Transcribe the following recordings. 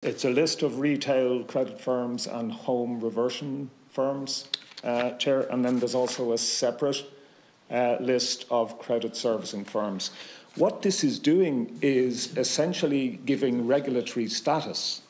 It's a list of retail credit firms and home reversion firms, Chair, and then there's also a separate list of credit servicing firms. What this is doing is essentially giving regulatory status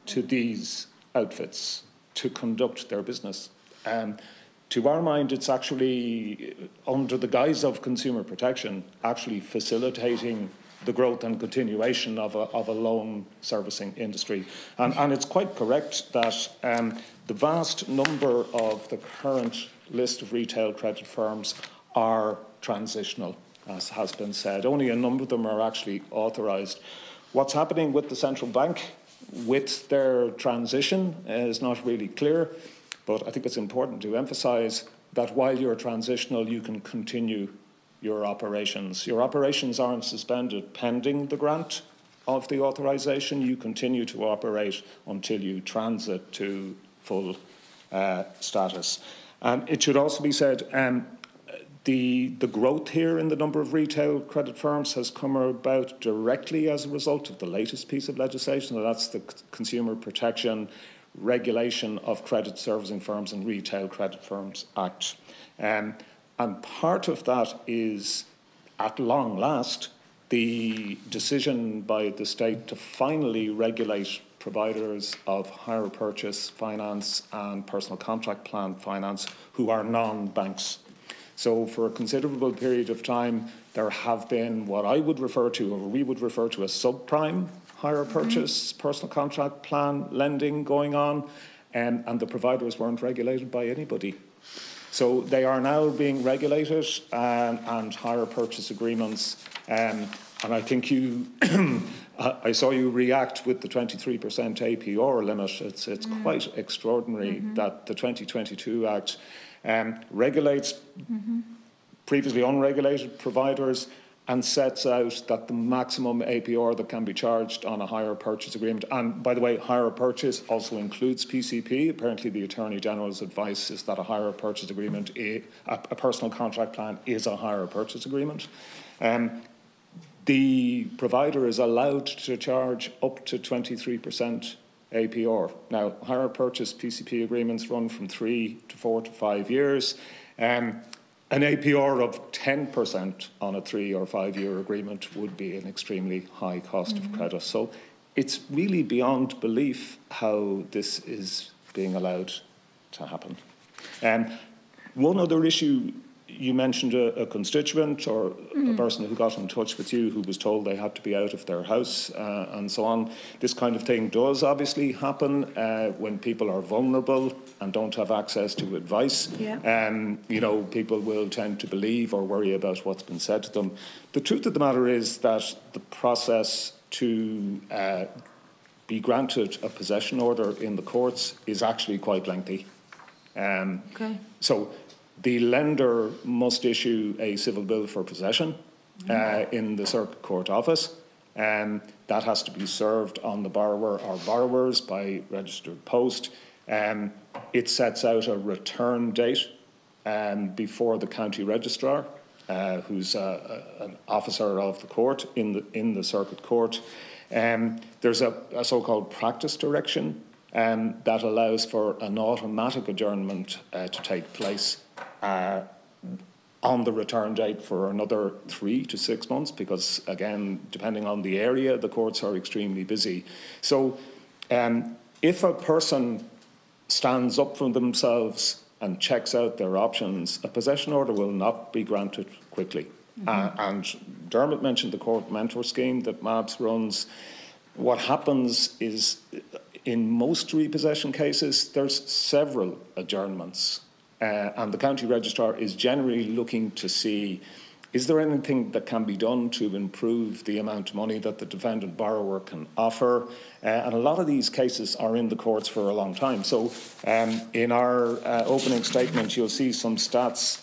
to these outfits to conduct their business. To our mind, it's actually, under the guise of consumer protection, actually facilitating the growth and continuation of a loan servicing industry. And it's quite correct that the vast number of the current list of retail credit firms are transitional, as has been said. Only a number of them are actually authorised. What's happening with the central bank with their transition is not really clear, but I think it's important to emphasise that while you're transitional, you can continue your operations. Your operations aren't suspended pending the grant of the authorisation. You continue to operate until you transit to full status. It should also be said, the growth here in the number of retail credit firms has come about directly as a result of the latest piece of legislation, and that's the Consumer Protection Regulation of Credit Servicing Firms and Retail Credit Firms Act. And part of that is, at long last, the decision by the state to finally regulate providers of hire purchase finance and personal contract plan finance who are non-banks. So for a considerable period of time, there have been what I would refer to, or we would refer to as subprime hire purchase personal contract plan lending going on, and the providers weren't regulated by anybody. So they are now being regulated, and hire purchase agreements. And I think you, I saw you react with the 23% APR limit. It's quite extraordinary that the 2022 Act regulates previously unregulated providers and sets out that the maximum APR that can be charged on a hire purchase agreement, and by the way, hire purchase also includes PCP. Apparently the Attorney General's advice is that a hire purchase agreement, a personal contract plan, is a hire purchase agreement. The provider is allowed to charge up to 23% APR. Now, hire purchase PCP agreements run from 3 to 4 to 5 years. An APR of 10% on a 3 or 5 year agreement would be an extremely high cost of credit. So it's really beyond belief how this is being allowed to happen. One other issue, you mentioned a constituent or a person who got in touch with you who was told they had to be out of their house and so on. This kind of thing does obviously happen when people are vulnerable and don't have access to advice. You know, people will tend to believe or worry about what's been said to them. The truth of the matter is that the process to be granted a possession order in the courts is actually quite lengthy. So the lender must issue a civil bill for possession in the Circuit Court office. That has to be served on the borrower or borrowers by registered post. It sets out a return date before the county registrar, who's an officer of the court in the Circuit Court. There's a so-called practice direction that allows for an automatic adjournment to take place on the return date for another 3 to 6 months, because again, depending on the area, the courts are extremely busy. So if a person stands up for themselves and checks out their options, a possession order will not be granted quickly. And Dermot mentioned the court mentor scheme that MABS runs. What happens is, in most repossession cases, there's several adjournments. And the county registrar is generally looking to see, is there anything that can be done to improve the amount of money that the defendant borrower can offer? And a lot of these cases are in the courts for a long time. So in our opening statement, you'll see some stats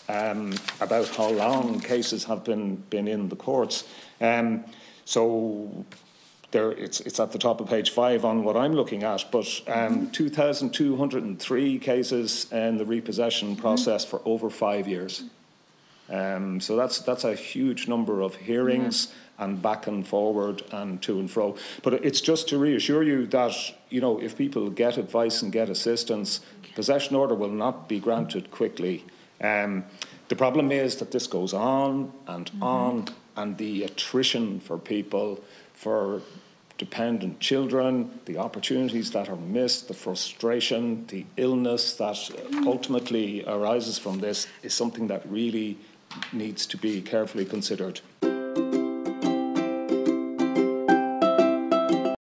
about how long cases have been in the courts. So there, it's at the top of page 5 on what I'm looking at, but 2,203 cases in the repossession process for over 5 years. So that's a huge number of hearings and back and forward and to and fro. But it's just to reassure you that, if people get advice and get assistance, possession order will not be granted quickly. The problem is that this goes on, and the attrition for people, for dependent children, the opportunities that are missed, the frustration, the illness that ultimately arises from this is something that really needs to be carefully considered.